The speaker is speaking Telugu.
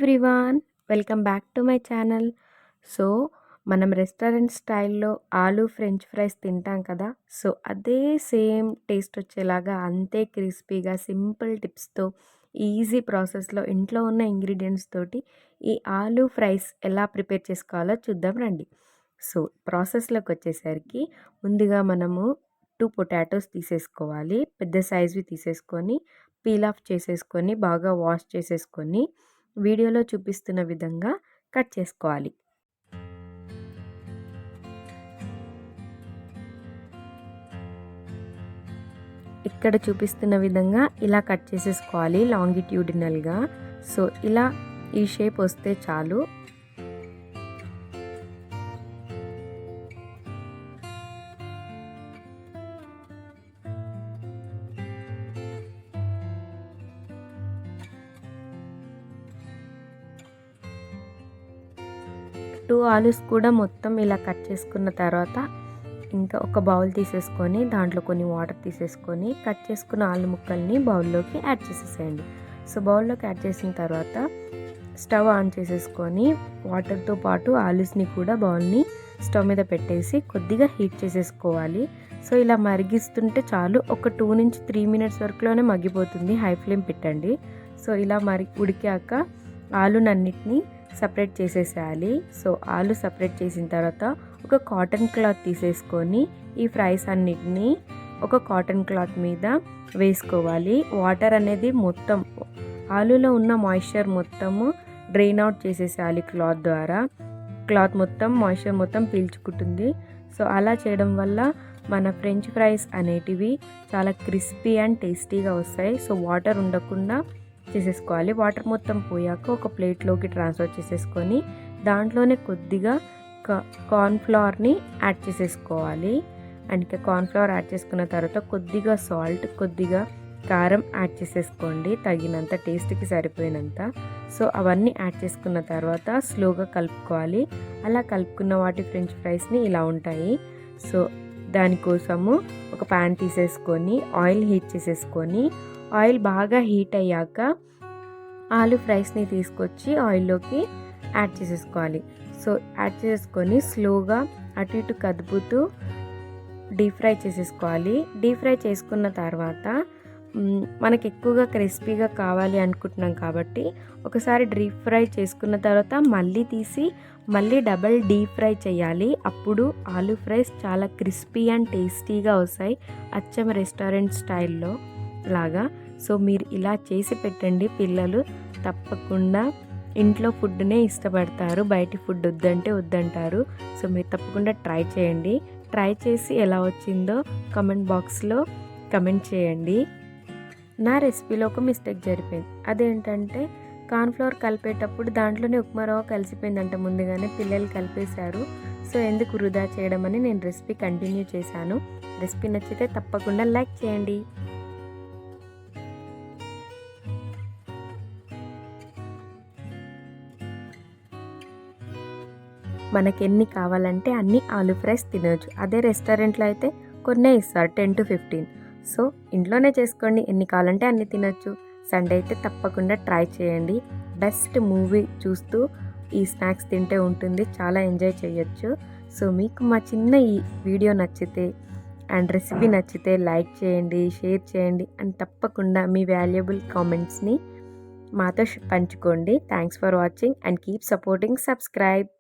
Everyone, welcome back to my channel. So మనం రెస్టారెంట్ స్టైల్లో ఆలూ ఫ్రెంచ్ ఫ్రైస్ తింటాం కదా. సో అదే సేమ్ టేస్ట్ వచ్చేలాగా అంతే క్రిస్పీగా సింపుల్ టిప్స్తో ఈజీ ప్రాసెస్లో ఇంట్లో ఉన్న ఇంగ్రీడియంట్స్ తోటి ఈ ఆలూ ఫ్రైస్ ఎలా ప్రిపేర్ చేసుకోవాలో చూద్దాం రండి. సో ప్రాసెస్లోకి వచ్చేసరికి ముందుగా మనము 2 పొటాటోస్ తీసేసుకోవాలి. పెద్ద సైజ్వి తీసేసుకొని పీల్ ఆఫ్ చేసేసుకొని బాగా వాష్ చేసేసుకొని వీడియోలో చూపిస్తున్న విధంగా కట్ చేసుకోవాలి. ఇక్కడ చూపిస్తున్న విధంగా ఇలా కట్ చేసేసుకోవాలి లాంగిట్యూడినల్గా. సో ఇలా ఈ షేప్ వస్తే చాలు. టూ ఆలూస్ కూడా మొత్తం ఇలా కట్ చేసుకున్న తర్వాత ఇంకా ఒక బౌల్ తీసేసుకొని దాంట్లో కొన్ని వాటర్ తీసేసుకొని కట్ చేసుకున్న ఆలు ముక్కల్ని బౌల్లోకి యాడ్ చేసేసేయండి. సో బౌల్లోకి యాడ్ చేసిన తర్వాత స్టవ్ ఆన్ చేసేసుకొని వాటర్తో పాటు ఆలూస్ని కూడా బౌల్ని స్టవ్ మీద పెట్టేసి కొద్దిగా హీట్ చేసేసుకోవాలి. సో ఇలా మరిగిస్తుంటే చాలు, ఒక 2 నుంచి 3 మినిట్స్ వరకులోనే మగ్గిపోతుంది. హై ఫ్లేమ్ పెట్టండి. సో ఇలా ఉడికాక ఆలునన్నిటిని సపరేట్ చేసేసేయాలి. సో ఆలు సపరేట్ చేసిన తర్వాత ఒక కాటన్ క్లాత్ తీసేసుకొని ఈ ఫ్రైస్ అన్నిటినీ ఒక కాటన్ క్లాత్ మీద వేసుకోవాలి. వాటర్ అనేది మొత్తం ఆలులో ఉన్న మాయిశ్చర్ మొత్తము డ్రైన్ అవుట్ చేసేసేయాలి క్లాత్ ద్వారా. క్లాత్ మొత్తం మాయిశ్చర్ మొత్తం పీల్చుకుంటుంది. సో అలా చేయడం వల్ల మన ఫ్రెంచ్ ఫ్రైస్ అనేటివి చాలా క్రిస్పీ అండ్ టేస్టీగా వస్తాయి. సో వాటర్ ఉండకుండా చేసేసుకోవాలి. వాటర్ మొత్తం పోయాక ఒక ప్లేట్లోకి ట్రాన్స్ఫర్ చేసేసుకొని దాంట్లోనే కొద్దిగా కార్న్ఫ్లవర్ని యాడ్ చేసేసుకోవాలి. అండ్ కార్న్ఫ్లవర్ యాడ్ చేసుకున్న తర్వాత కొద్దిగా సాల్ట్, కొద్దిగా కారం యాడ్ చేసేసుకోండి తగినంత, టేస్ట్కి సరిపోయినంత. సో అవన్నీ యాడ్ చేసుకున్న తర్వాత స్లోగా కలుపుకోవాలి. అలా కలుపుకున్న వాటి ఫ్రెంచ్ ఫ్రైస్ని ఇలా ఉంటాయి. సో దానికోసము ఒక ప్యాన్ తీసేసుకొని ఆయిల్ హీట్ చేసేసుకొని ఆయిల్ బాగా హీట్ అయ్యాక ఆలు ఫ్రైస్ని తీసుకొచ్చి ఆయిల్లోకి యాడ్ చేసేసుకోవాలి. సో యాడ్ చేసుకొని స్లోగా అటు ఇటు కదుపుతూ డీప్ ఫ్రై చేసేసుకోవాలి. డీప్ ఫ్రై చేసుకున్న తర్వాత మనకి ఎక్కువగా క్రిస్పీగా కావాలి అనుకుంటున్నాం కాబట్టి ఒకసారి డీప్ ఫ్రై చేసుకున్న తర్వాత మళ్ళీ తీసి మళ్ళీ డబల్ డీప్ ఫ్రై చేయాలి. అప్పుడు ఆలూ ఫ్రైస్ చాలా క్రిస్పీ అండ్ టేస్టీగా వస్తాయి, అచ్చం రెస్టారెంట్ స్టైల్లో లాగా. సో మీరు ఇలా చేసి పెట్టండి, పిల్లలు తప్పకుండా ఇంట్లో ఫుడ్నే ఇష్టపడతారు, బయట ఫుడ్ వద్దంటే వద్దంటారు. సో మీరు తప్పకుండా ట్రై చేయండి. ట్రై చేసి ఎలా వచ్చిందో కమెంట్ బాక్స్లో కమెంట్ చేయండి. నా రెసిపీలో ఒక మిస్టేక్ జరిపోయింది. అదేంటంటే కార్న్ఫ్లవర్ కలిపేటప్పుడు దాంట్లోనే ఉప్మా రవ్వ కలిసిపోయిందంట, ముందుగానే పిల్లలు కలిపేశారు. సో ఎందుకు వృధా చేయడం అని నేను రెసిపీ కంటిన్యూ చేశాను. రెసిపీ నచ్చితే తప్పకుండా లైక్ చేయండి. మనకి ఎన్ని కావాలంటే అన్ని ఆలూ ఫ్రైస్ తినవచ్చు. అదే రెస్టారెంట్లో అయితే కొన్నే ఇస్తారు, 10 to 15. సో ఇంట్లోనే చేసుకోండి, ఎన్ని కావాలంటే అన్ని తినచ్చు. సండే అయితే తప్పకుండా ట్రై చేయండి. బెస్ట్ మూవీ చూస్తూ ఈ స్నాక్స్ తింటే ఉంటుంది, చాలా ఎంజాయ్ చేయొచ్చు. సో మీకు మా చిన్న ఈ వీడియో నచ్చితే అండ్ రెసిపీ నచ్చితే లైక్ చేయండి, షేర్ చేయండి అండ్ తప్పకుండా మీ వాల్యుబుల్ కామెంట్స్ని మాతో పంచుకోండి. Thanks for watching and keep supporting. Subscribe.